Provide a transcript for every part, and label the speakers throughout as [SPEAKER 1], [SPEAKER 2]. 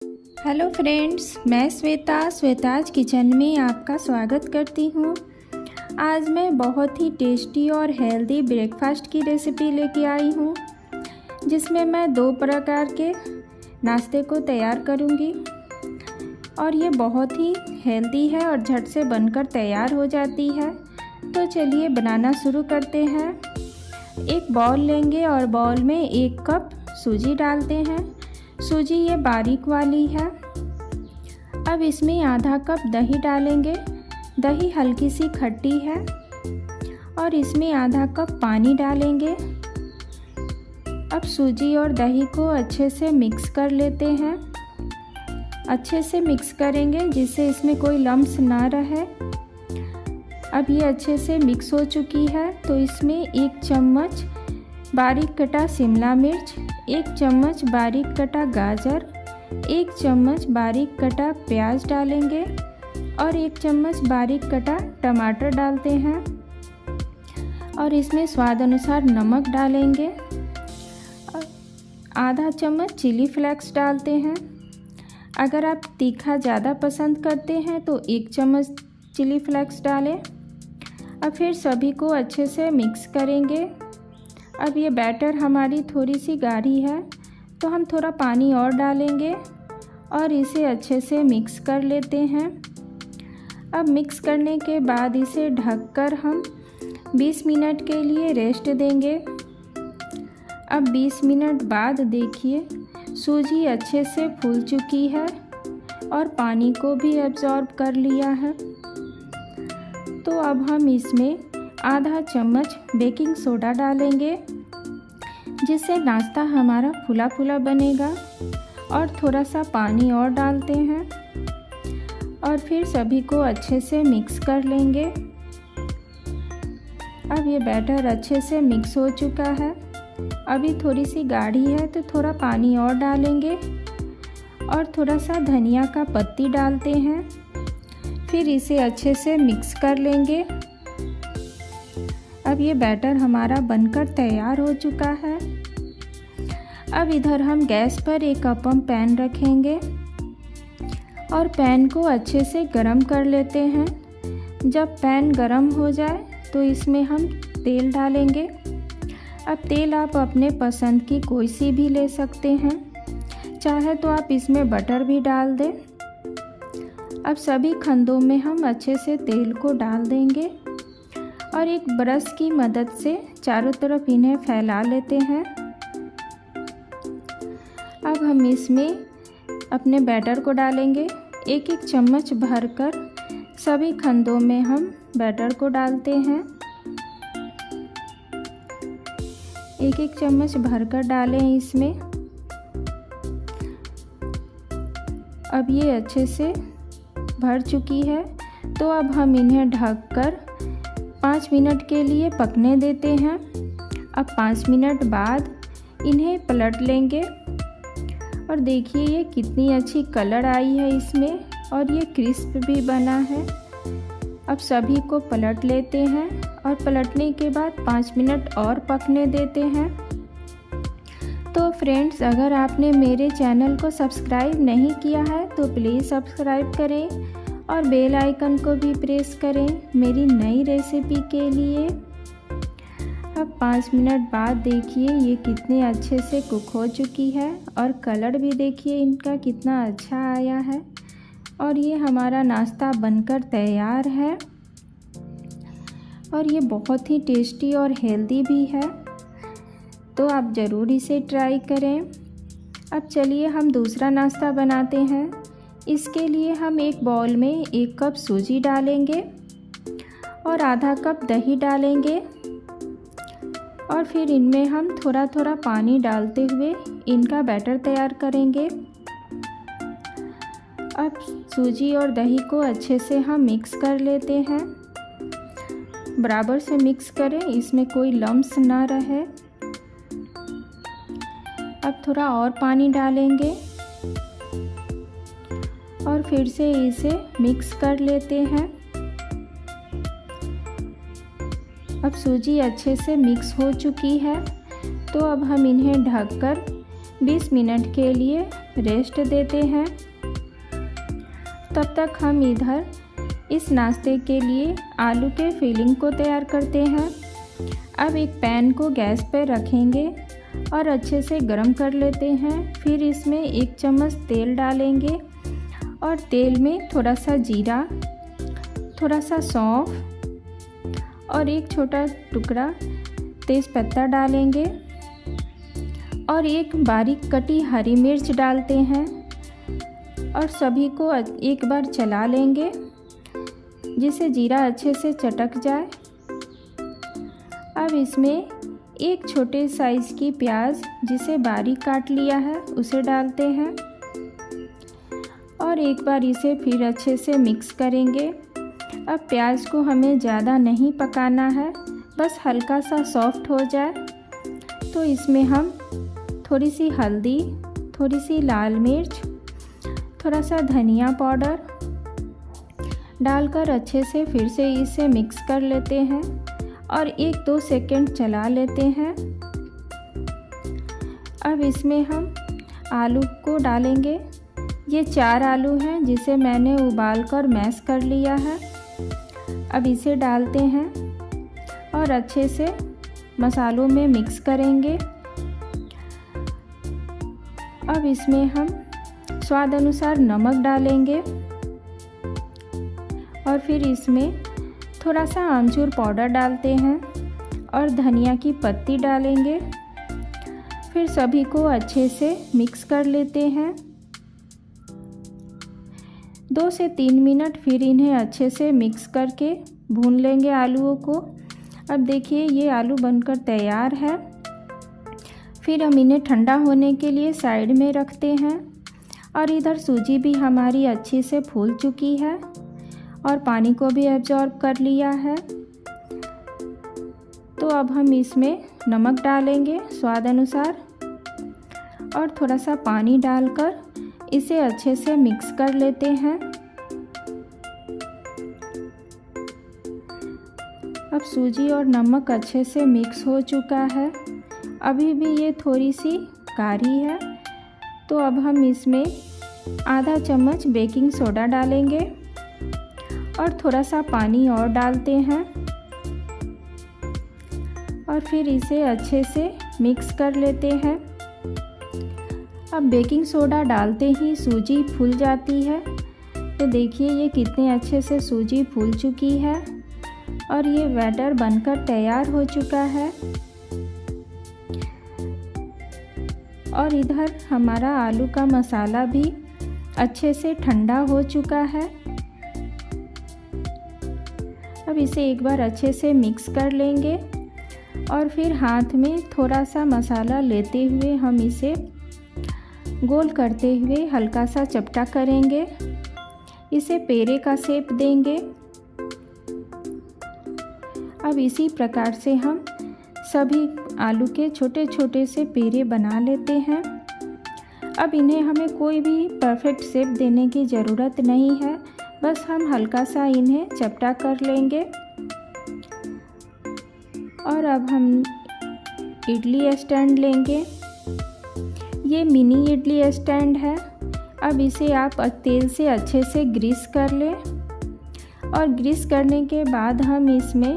[SPEAKER 1] Hello friends, मैं Shweta's kitchen में आपका स्वागत करती हूँ। आज मैं बहुत ही टेस्टी और हेल्दी ब्रेकफास्ट की रेसिपी लेके आई हूँ, जिसमें मैं 2 प्रकार के नाश्ते को तैयार करूँगी और ये बहुत ही हेल्दी है और झट से बनकर तैयार हो जाती है। तो चलिए बनाना शुरू करते हैं। एक बाउल लेंगे और बाउल में 1 कप सूजी डालते हैं। सूजी ये बारीक वाली है। अब इसमें आधा कप दही डालेंगे। दही हल्की सी खट्टी है और इसमें आधा कप पानी डालेंगे। अब सूजी और दही को अच्छे से मिक्स कर लेते हैं। अच्छे से मिक्स करेंगे जिससे इसमें कोई लम्स ना रहे। अब ये अच्छे से मिक्स हो चुकी है तो इसमें 1 चम्मच बारीक कटा शिमला मिर्च, 1 चम्मच बारीक कटा गाजर, 1 चम्मच बारीक कटा प्याज डालेंगे और 1 चम्मच बारीक कटा टमाटर डालते हैं और इसमें स्वाद अनुसार नमक डालेंगे। आधा चम्मच चिली फ्लेक्स डालते हैं। अगर आप तीखा ज़्यादा पसंद करते हैं तो 1 चम्मच चिली फ्लेक्स डालें। अब फिर सभी को अच्छे से मिक्स करेंगे। अब ये बैटर हमारी थोड़ी सी गाढ़ी है तो हम थोड़ा पानी और डालेंगे और इसे अच्छे से मिक्स कर लेते हैं। अब मिक्स करने के बाद इसे ढककर हम 20 मिनट के लिए रेस्ट देंगे। अब 20 मिनट बाद देखिए सूजी अच्छे से फूल चुकी है और पानी को भी एब्जॉर्ब कर लिया है। तो अब हम इसमें आधा चम्मच बेकिंग सोडा डालेंगे जिससे नाश्ता हमारा फूला फूला बनेगा और थोड़ा सा पानी और डालते हैं और फिर सभी को अच्छे से मिक्स कर लेंगे। अब ये बैटर अच्छे से मिक्स हो चुका है। अभी थोड़ी सी गाढ़ी है तो थोड़ा पानी और डालेंगे और थोड़ा सा धनिया का पत्ती डालते हैं। फिर इसे अच्छे से मिक्स कर लेंगे। अब ये बैटर हमारा बनकर तैयार हो चुका है। अब इधर हम गैस पर एक अपम पैन रखेंगे और पैन को अच्छे से गरम कर लेते हैं। जब पैन गरम हो जाए तो इसमें हम तेल डालेंगे। अब तेल आप अपने पसंद की कोई सी भी ले सकते हैं, चाहे तो आप इसमें बटर भी डाल दें। अब सभी खंडों में हम अच्छे से तेल को डाल देंगे और एक ब्रश की मदद से चारों तरफ इन्हें फैला लेते हैं। अब हम इसमें अपने बैटर को डालेंगे। 1-1 चम्मच भरकर सभी खंडों में हम बैटर को डालते हैं। 1-1 चम्मच भरकर डालें इसमें। अब ये अच्छे से भर चुकी है तो अब हम इन्हें ढककर 5 मिनट के लिए पकने देते हैं। अब 5 मिनट बाद इन्हें पलट लेंगे और देखिए ये कितनी अच्छी कलर आई है इसमें और ये क्रिस्प भी बना है। अब सभी को पलट लेते हैं और पलटने के बाद 5 मिनट और पकने देते हैं। तो फ्रेंड्स, अगर आपने मेरे चैनल को सब्सक्राइब नहीं किया है तो प्लीज़ सब्सक्राइब करें और बेल आइकन को भी प्रेस करें मेरी नई रेसिपी के लिए। अब 5 मिनट बाद देखिए ये कितने अच्छे से कुक हो चुकी है और कलर भी देखिए इनका कितना अच्छा आया है और ये हमारा नाश्ता बनकर तैयार है और ये बहुत ही टेस्टी और हेल्दी भी है। तो आप ज़रूर इसे ट्राई करें। अब चलिए हम दूसरा नाश्ता बनाते हैं। इसके लिए हम एक बाउल में 1 कप सूजी डालेंगे और आधा कप दही डालेंगे और फिर इनमें हम थोड़ा थोड़ा पानी डालते हुए इनका बैटर तैयार करेंगे। अब सूजी और दही को अच्छे से हम मिक्स कर लेते हैं। बराबर से मिक्स करें, इसमें कोई लम्स ना रहे। अब थोड़ा और पानी डालेंगे और फिर से इसे मिक्स कर लेते हैं। अब सूजी अच्छे से मिक्स हो चुकी है तो अब हम इन्हें ढककर 20 मिनट के लिए रेस्ट देते हैं। तब तक हम इधर इस नाश्ते के लिए आलू के फिलिंग को तैयार करते हैं। अब एक पैन को गैस पर रखेंगे और अच्छे से गरम कर लेते हैं। फिर इसमें 1 चम्मच तेल डालेंगे और तेल में थोड़ा सा जीरा, थोड़ा सा सौंफ और एक छोटा टुकड़ा तेज़पत्ता डालेंगे और एक बारीक कटी हरी मिर्च डालते हैं और सभी को एक बार चला लेंगे जिससे जीरा अच्छे से चटक जाए। अब इसमें एक छोटे साइज़ की प्याज जिसे बारीक काट लिया है उसे डालते हैं और एक बार इसे फिर अच्छे से मिक्स करेंगे। अब प्याज को हमें ज़्यादा नहीं पकाना है, बस हल्का सा सॉफ्ट हो जाए तो इसमें हम थोड़ी सी हल्दी, थोड़ी सी लाल मिर्च, थोड़ा सा धनिया पाउडर डालकर अच्छे से फिर से इसे मिक्स कर लेते हैं और 1-2 सेकंड चला लेते हैं। अब इसमें हम आलू को डालेंगे। ये 4 आलू हैं जिसे मैंने उबाल कर मैश कर लिया है। अब इसे डालते हैं और अच्छे से मसालों में मिक्स करेंगे। अब इसमें हम स्वाद अनुसार नमक डालेंगे और फिर इसमें थोड़ा सा आमचूर पाउडर डालते हैं और धनिया की पत्ती डालेंगे। फिर सभी को अच्छे से मिक्स कर लेते हैं। 2 से 3 मिनट फिर इन्हें अच्छे से मिक्स करके भून लेंगे आलूओं को। अब देखिए ये आलू बनकर तैयार है। फिर हम इन्हें ठंडा होने के लिए साइड में रखते हैं और इधर सूजी भी हमारी अच्छे से फूल चुकी है और पानी को भी एब्जॉर्ब कर लिया है। तो अब हम इसमें नमक डालेंगे स्वाद अनुसार और थोड़ा सा पानी डालकर इसे अच्छे से मिक्स कर लेते हैं। अब सूजी और नमक अच्छे से मिक्स हो चुका है। अभी भी ये थोड़ी सी गाढ़ी है तो अब हम इसमें आधा चम्मच बेकिंग सोडा डालेंगे और थोड़ा सा पानी और डालते हैं और फिर इसे अच्छे से मिक्स कर लेते हैं। अब बेकिंग सोडा डालते ही सूजी फूल जाती है। तो देखिए ये कितने अच्छे से सूजी फूल चुकी है और ये बैटर बनकर तैयार हो चुका है। और इधर हमारा आलू का मसाला भी अच्छे से ठंडा हो चुका है। अब इसे एक बार अच्छे से मिक्स कर लेंगे और फिर हाथ में थोड़ा सा मसाला लेते हुए हम इसे गोल करते हुए हल्का सा चपटा करेंगे। इसे पेड़े का शेप देंगे। अब इसी प्रकार से हम सभी आलू के छोटे छोटे से पेड़े बना लेते हैं। अब इन्हें हमें कोई भी परफेक्ट शेप देने की ज़रूरत नहीं है, बस हम हल्का सा इन्हें चपटा कर लेंगे। और अब हम इडली स्टैंड लेंगे। ये मिनी इडली स्टैंड है। अब इसे आप तेल से अच्छे से ग्रीस कर लें और ग्रीस करने के बाद हम इसमें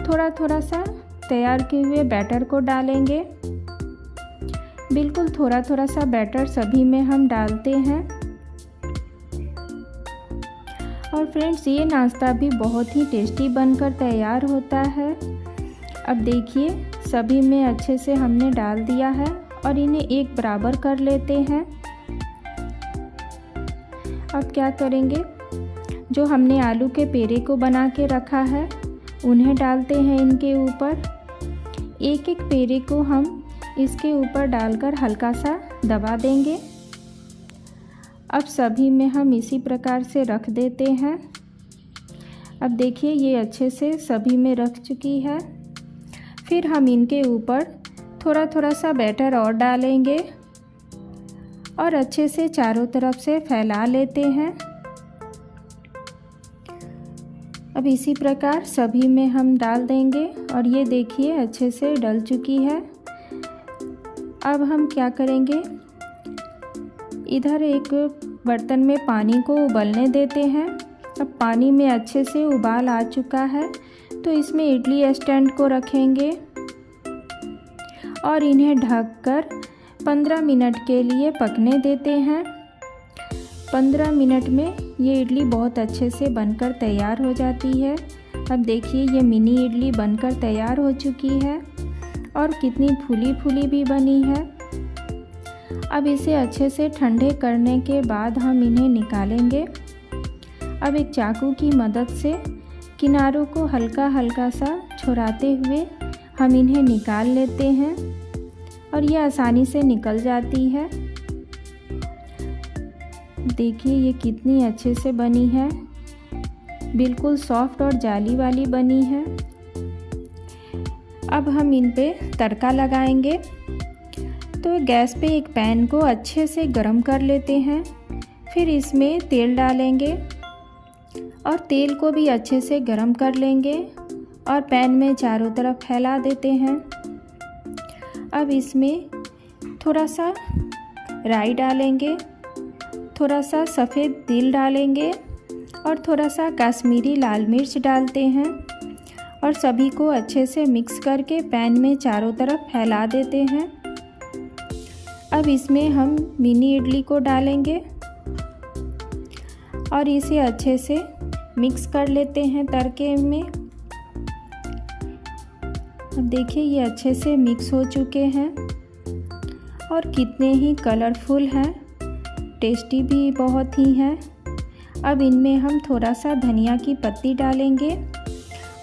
[SPEAKER 1] थोड़ा थोड़ा सा तैयार किए हुए बैटर को डालेंगे। बिल्कुल थोड़ा थोड़ा सा बैटर सभी में हम डालते हैं। और फ्रेंड्स ये नाश्ता भी बहुत ही टेस्टी बनकर तैयार होता है। अब देखिए सभी में अच्छे से हमने डाल दिया है और इन्हें एक बराबर कर लेते हैं। अब क्या करेंगे, जो हमने आलू के पेड़े को बना के रखा है उन्हें डालते हैं इनके ऊपर। एक एक पेड़े को हम इसके ऊपर डालकर हल्का सा दबा देंगे। अब सभी में हम इसी प्रकार से रख देते हैं। अब देखिए ये अच्छे से सभी में रख चुकी है। फिर हम इनके ऊपर थोड़ा थोड़ा सा बैटर और डालेंगे और अच्छे से चारों तरफ से फैला लेते हैं। अब इसी प्रकार सभी में हम डाल देंगे और ये देखिए अच्छे से डल चुकी है। अब हम क्या करेंगे, इधर एक बर्तन में पानी को उबलने देते हैं। अब पानी में अच्छे से उबाल आ चुका है, तो इसमें इडली स्टैंड को रखेंगे और इन्हें ढककर 15 मिनट के लिए पकने देते हैं। 15 मिनट में ये इडली बहुत अच्छे से बनकर तैयार हो जाती है। अब देखिए ये मिनी इडली बनकर तैयार हो चुकी है और कितनी फूली फूली भी बनी है। अब इसे अच्छे से ठंडे करने के बाद हम इन्हें निकालेंगे। अब एक चाकू की मदद से किनारों को हल्का हल्का सा छुड़ाते हुए हम इन्हें निकाल लेते हैं और ये आसानी से निकल जाती है। देखिए ये कितनी अच्छे से बनी है, बिल्कुल सॉफ्ट और जाली वाली बनी है। अब हम इन पे तड़का लगाएंगे। तो गैस पे एक पैन को अच्छे से गरम कर लेते हैं, फिर इसमें तेल डालेंगे और तेल को भी अच्छे से गरम कर लेंगे और पैन में चारों तरफ फैला देते हैं। अब इसमें थोड़ा सा राई डालेंगे, थोड़ा सा सफ़ेद तिल डालेंगे और थोड़ा सा कश्मीरी लाल मिर्च डालते हैं और सभी को अच्छे से मिक्स करके पैन में चारों तरफ फैला देते हैं। अब इसमें हम मिनी इडली को डालेंगे और इसे अच्छे से मिक्स कर लेते हैं तड़के में। अब देखिए ये अच्छे से मिक्स हो चुके हैं और कितने ही कलरफुल हैं, टेस्टी भी बहुत ही हैं। अब इनमें हम थोड़ा सा धनिया की पत्ती डालेंगे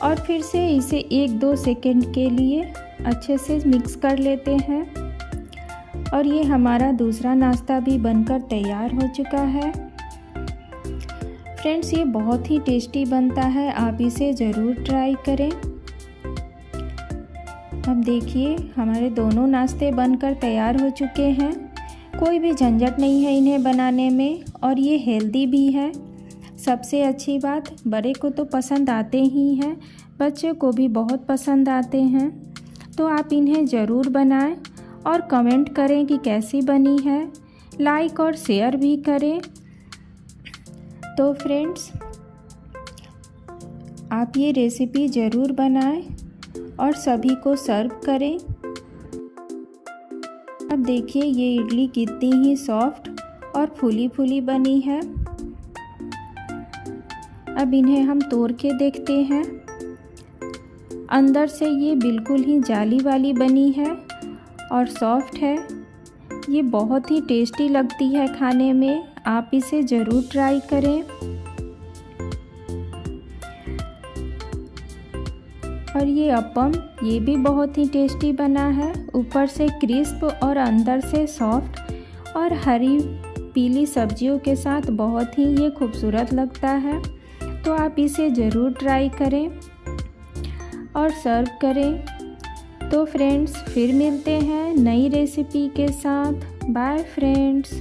[SPEAKER 1] और फिर से इसे 1-2 सेकंड के लिए अच्छे से मिक्स कर लेते हैं और ये हमारा दूसरा नाश्ता भी बनकर तैयार हो चुका है। फ्रेंड्स ये बहुत ही टेस्टी बनता है, आप इसे ज़रूर ट्राई करें। अब देखिए हमारे दोनों नाश्ते बनकर तैयार हो चुके हैं। कोई भी झंझट नहीं है इन्हें बनाने में और ये हेल्दी भी है। सबसे अच्छी बात, बड़े को तो पसंद आते ही हैं, बच्चों को भी बहुत पसंद आते हैं। तो आप इन्हें ज़रूर बनाएं और कमेंट करें कि कैसी बनी है, लाइक और शेयर भी करें। तो फ्रेंड्स आप ये रेसिपी ज़रूर बनाएं और सभी को सर्व करें। अब देखिए ये इडली कितनी ही सॉफ्ट और फूली फूली बनी है। अब इन्हें हम तोड़ के देखते हैं। अंदर से ये बिल्कुल ही जाली वाली बनी है और सॉफ्ट है। ये बहुत ही टेस्टी लगती है खाने में, आप इसे ज़रूर ट्राई करें। और ये अप्पम, ये भी बहुत ही टेस्टी बना है, ऊपर से क्रिस्प और अंदर से सॉफ्ट और हरी पीली सब्जियों के साथ बहुत ही ये खूबसूरत लगता है। तो आप इसे ज़रूर ट्राई करें और सर्व करें। तो फ्रेंड्स फिर मिलते हैं नई रेसिपी के साथ। Bye friends.